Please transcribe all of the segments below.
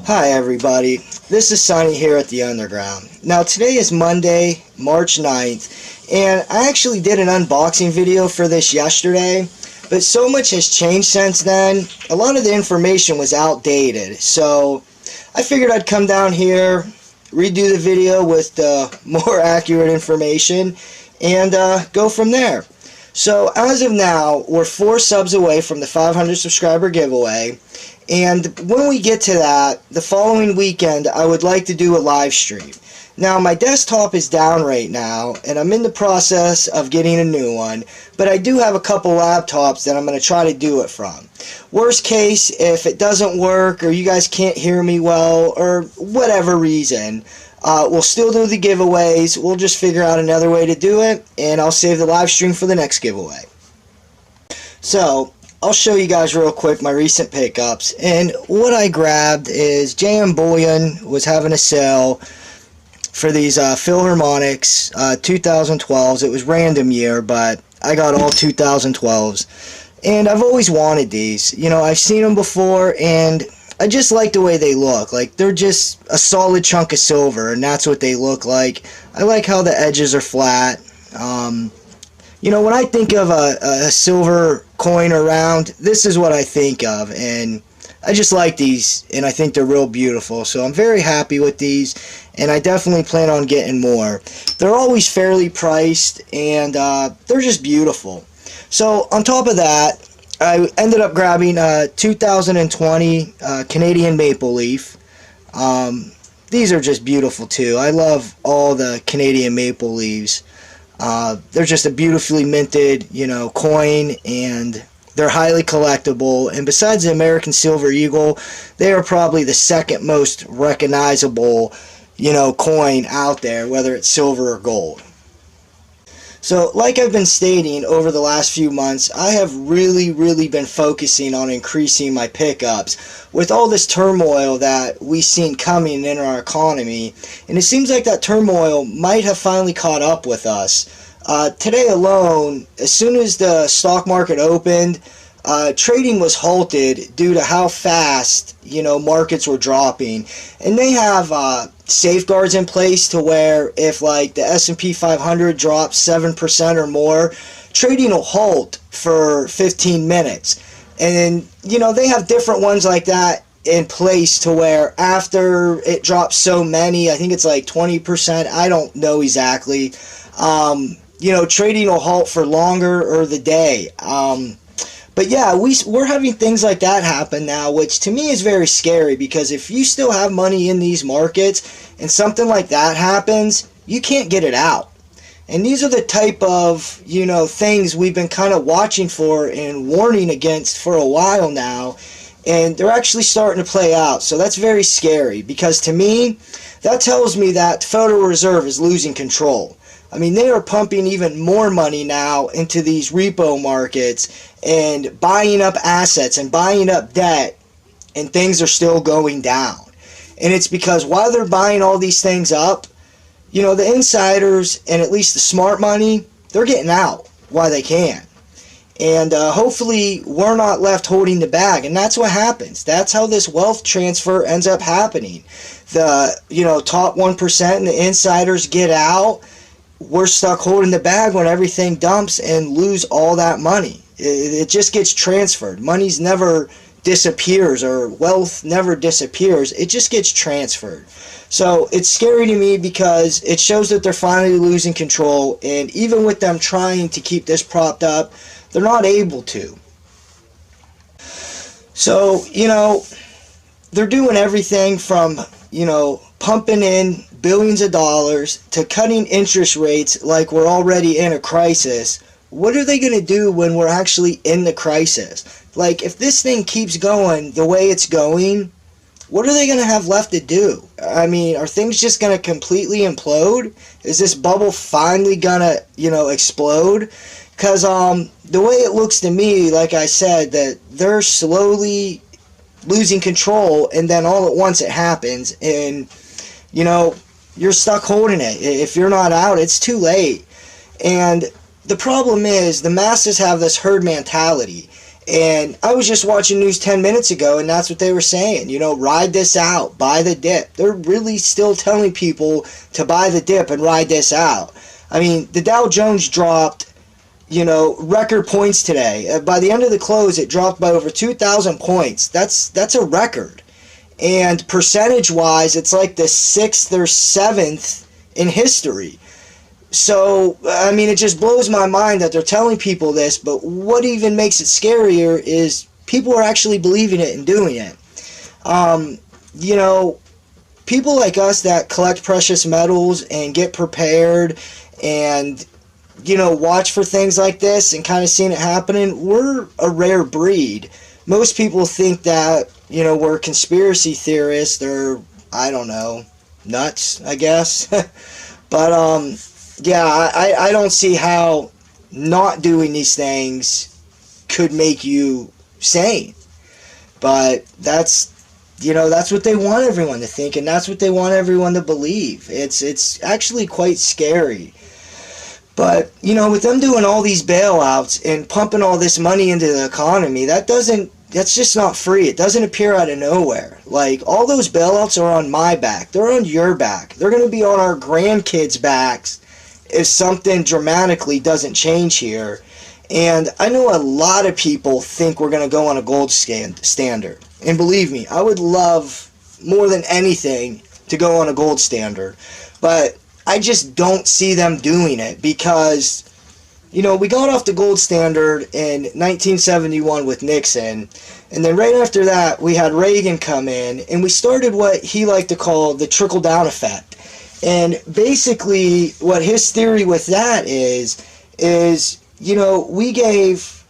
Hi everybody, this is Sonny here at the Underground. Now today is Monday, March 9th, and I actually did an unboxing video for this yesterday, but so much has changed since then. A lot of the information was outdated, so I figured I'd come down here, redo the video with the more accurate information, and go from there. So as of now, we're 4 subs away from the 500 subscriber giveaway. And when we get to that, the following weekend, I would like to do a live stream. Now, my desktop is down right now, and I'm in the process of getting a new one, but I do have a couple laptops that I'm going to try to do it from. Worst case, if it doesn't work, or you guys can't hear me well, or whatever reason, we'll still do the giveaways. We'll just figure out another way to do it, and I'll save the live stream for the next giveaway. So, I'll show you guys real quick my recent pickups, and what I grabbed is JM Bullion was having a sale for these Philharmonics 2012s. It was random year, but I got all 2012s, and I've always wanted these. You know, I've seen them before, and I just like the way they look. Like, they're just a solid chunk of silver, and that's what they look like. I like how the edges are flat. You know, when I think of a silver coin or round, this is what I think of, and I just like these, and I think they're real beautiful, so I'm very happy with these, and I definitely plan on getting more. They're always fairly priced, and they're just beautiful. So, on top of that, I ended up grabbing a 2020 Canadian Maple Leaf. These are just beautiful, too. I love all the Canadian Maple Leaves. They're just a beautifully minted, you know, coin, and they're highly collectible. And besides the American Silver Eagle, they are probably the second most recognizable, you know, coin out there, whether it's silver or gold. So, like I've been stating over the last few months, I have really been focusing on increasing my pickups with all this turmoil that we've seen coming in our economy, and it seems like that turmoil might have finally caught up with us. Today alone, as soon as the stock market opened, trading was halted due to how fast, you know, markets were dropping, and they have safeguards in place to where if like the S&P 500 drops 7% or more, trading will halt for 15 minutes. And you know, they have different ones like that in place to where after it drops so many, I think it's like 20%, I don't know exactly, you know, trading will halt for longer or the day. But yeah, we're having things like that happen now, which to me is very scary, because if you still have money in these markets and something like that happens, you can't get it out. And these are the type of, you know, things we've been kind of watching for and warning against for a while now, and they're actually starting to play out. So that's very scary, because to me, that tells me that the Federal Reserve is losing control. I mean, they are pumping even more money now into these repo markets and buying up assets and buying up debt, and things are still going down. And it's because while they're buying all these things up, you know, the insiders and at least the smart money, they're getting out while they can. And hopefully we're not left holding the bag, and that's what happens. That's how this wealth transfer ends up happening. The, you know, top 1% and the insiders get out. We're stuck holding the bag when everything dumps and lose all that money. It just gets transferred. Money's never disappears, or wealth never disappears. It just gets transferred. So it's scary to me, because it shows that they're finally losing control, and even with them trying to keep this propped up, they're not able to. So, you know, they're doing everything from, you know, pumping in billions of dollars to cutting interest rates like we're already in a crisis. What are they going to do when we're actually in the crisis? Like, if this thing keeps going the way it's going, what are they going to have left to do? I mean, are things just going to completely implode? Is this bubble finally going to, you know, explode? Because the way it looks to me, like I said, that they're slowly losing control, and then all at once it happens, and, you know, you're stuck holding it. If you're not out, it's too late. And the problem is, the masses have this herd mentality, And I was just watching news 10 minutes ago, and that's what they were saying. You know, ride this out, buy the dip. They're really still telling people to buy the dip and ride this out. I mean, the Dow Jones dropped, you know, record points today. By the end of the close, it dropped by over 2,000 points. That's a record. And percentage-wise, it's like the 6th or 7th in history. So, I mean, it just blows my mind that they're telling people this, but what even makes it scarier is people are actually believing it and doing it. You know, people like us that collect precious metals and get prepared and, you know, watch for things like this and kind of seeing it happening, we're a rare breed. Most people think that, you know, we're conspiracy theorists or, I don't know, nuts, I guess. But, yeah, I don't see how not doing these things could make you sane. But that's, you know, that's what they want everyone to think, and that's what they want everyone to believe. It's actually quite scary. But, you know, with them doing all these bailouts and pumping all this money into the economy, that's just not free. It doesn't appear out of nowhere. Like, all those bailouts are on my back. They're on your back. They're going to be on our grandkids' backs if something dramatically doesn't change here. And I know a lot of people think we're going to go on a gold standard. And believe me, I would love more than anything to go on a gold standard. But I just don't see them doing it because, you know, we got off the gold standard in 1971 with Nixon. And then right after that, we had Reagan come in. And we started what he liked to call the trickle-down effect. And basically, what his theory with that is, you know, we gave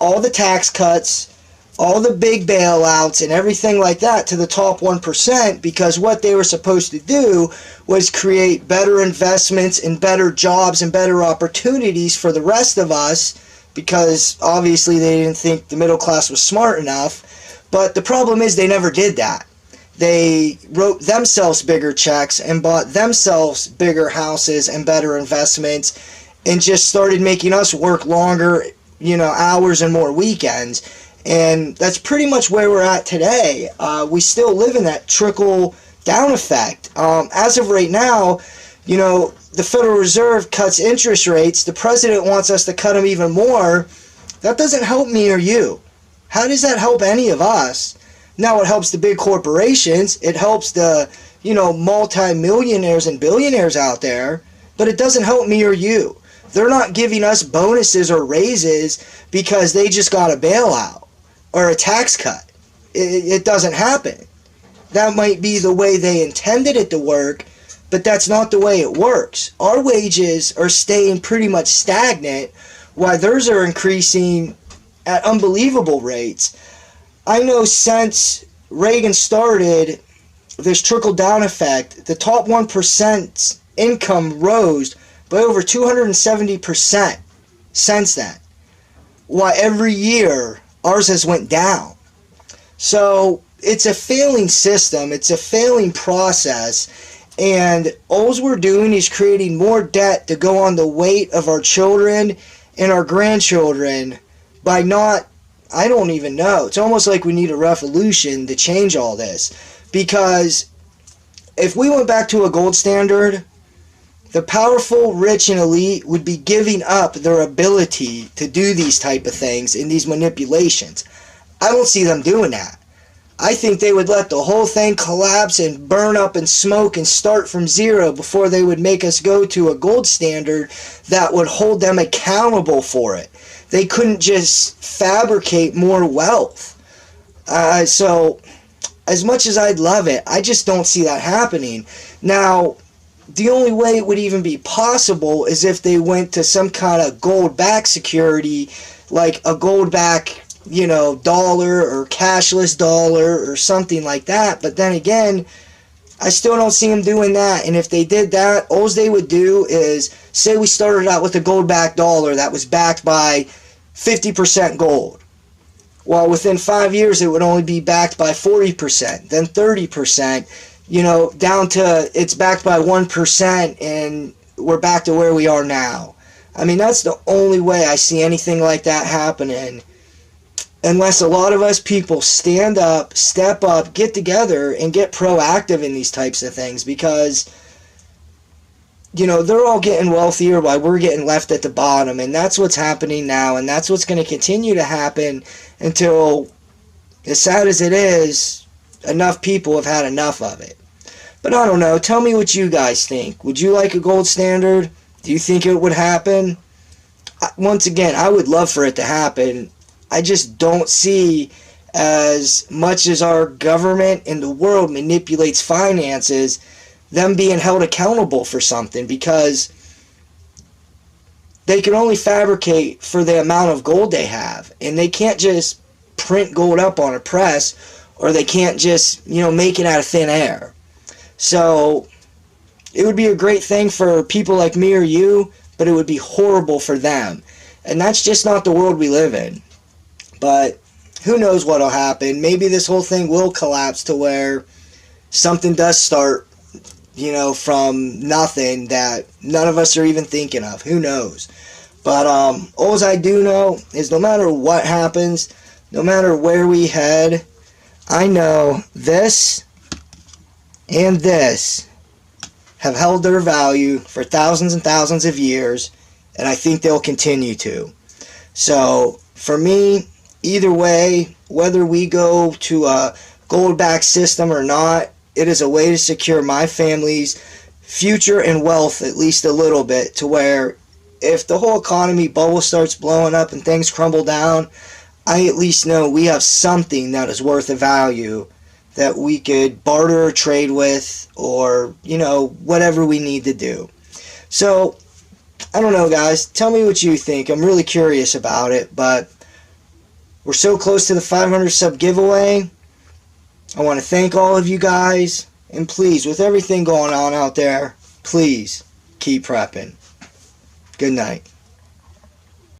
all the tax cuts, all the big bailouts, and everything like that to the top 1% because what they were supposed to do was create better investments and better jobs and better opportunities for the rest of us because obviously they didn't think the middle class was smart enough. But the problem is they never did that. They wrote themselves bigger checks and bought themselves bigger houses and better investments and just started making us work longer, you know, hours and more weekends. And that's pretty much where we're at today. We still live in that trickle-down effect. As of right now, you know, the Federal Reserve cuts interest rates. The president wants us to cut them even more. That doesn't help me or you. How does that help any of us? Now it helps the big corporations, it helps the, you know, multi-millionaires and billionaires out there, but it doesn't help me or you. They're not giving us bonuses or raises because they just got a bailout or a tax cut. It doesn't happen. That might be the way they intended it to work, but that's not the way it works. Our wages are staying pretty much stagnant while theirs are increasing at unbelievable rates. I know since Reagan started this trickle-down effect, the top 1% income rose by over 270% since then. While every year, ours has went down. So, it's a failing system, it's a failing process, and all we're doing is creating more debt to go on the weight of our children and our grandchildren by not, I don't even know. It's almost like we need a revolution to change all this. Because if we went back to a gold standard, the powerful, rich, and elite would be giving up their ability to do these type of things and these manipulations. I don't see them doing that. I think they would let the whole thing collapse and burn up and smoke and start from zero before they would make us go to a gold standard that would hold them accountable for it. They couldn't just fabricate more wealth. So, as much as I'd love it, I just don't see that happening. Now, the only way it would even be possible is if they went to some kind of gold-backed security, like a gold-backed, you know, dollar or cashless dollar or something like that. But then again, I still don't see them doing that. And if they did that, all they would do is, say we started out with a gold-backed dollar that was backed by 50% gold. Well, within 5 years, it would only be backed by 40%, then 30%, you know, down to it's backed by 1%, and we're back to where we are now. I mean, that's the only way I see anything like that happening. unless a lot of us people stand up, step up, get together, and get proactive in these types of things, because, you know, they're all getting wealthier while we're getting left at the bottom, and that's what's happening now, and that's what's going to continue to happen until, as sad as it is, enough people have had enough of it. But I don't know. Tell me what you guys think. Would you like a gold standard? Do you think it would happen? Once again, I would love for it to happen. I just don't see, as much as our government and the world manipulates finances, them being held accountable for something, because they can only fabricate for the amount of gold they have, and they can't just print gold up on a press, or they can't just, you know, make it out of thin air. So it would be a great thing for people like me or you, but it would be horrible for them. And that's just not the world we live in. But who knows what'll happen. Maybe this whole thing will collapse to where something does start, you know, from nothing that none of us are even thinking of. Who knows? But all I do know is no matter what happens, no matter where we head, I know this and this have held their value for thousands and thousands of years, and I think they'll continue to. So for me, either way, whether we go to a gold-backed system or not, it is a way to secure my family's future and wealth at least a little bit, to where if the whole economy bubble starts blowing up and things crumble down, I at least know we have something that is worth a value that we could barter or trade with, or, you know, whatever we need to do. So, I don't know, guys. Tell me what you think. I'm really curious about it, but we're so close to the 500 sub giveaway. I want to thank all of you guys, and please, with everything going on out there, please keep prepping. Good night.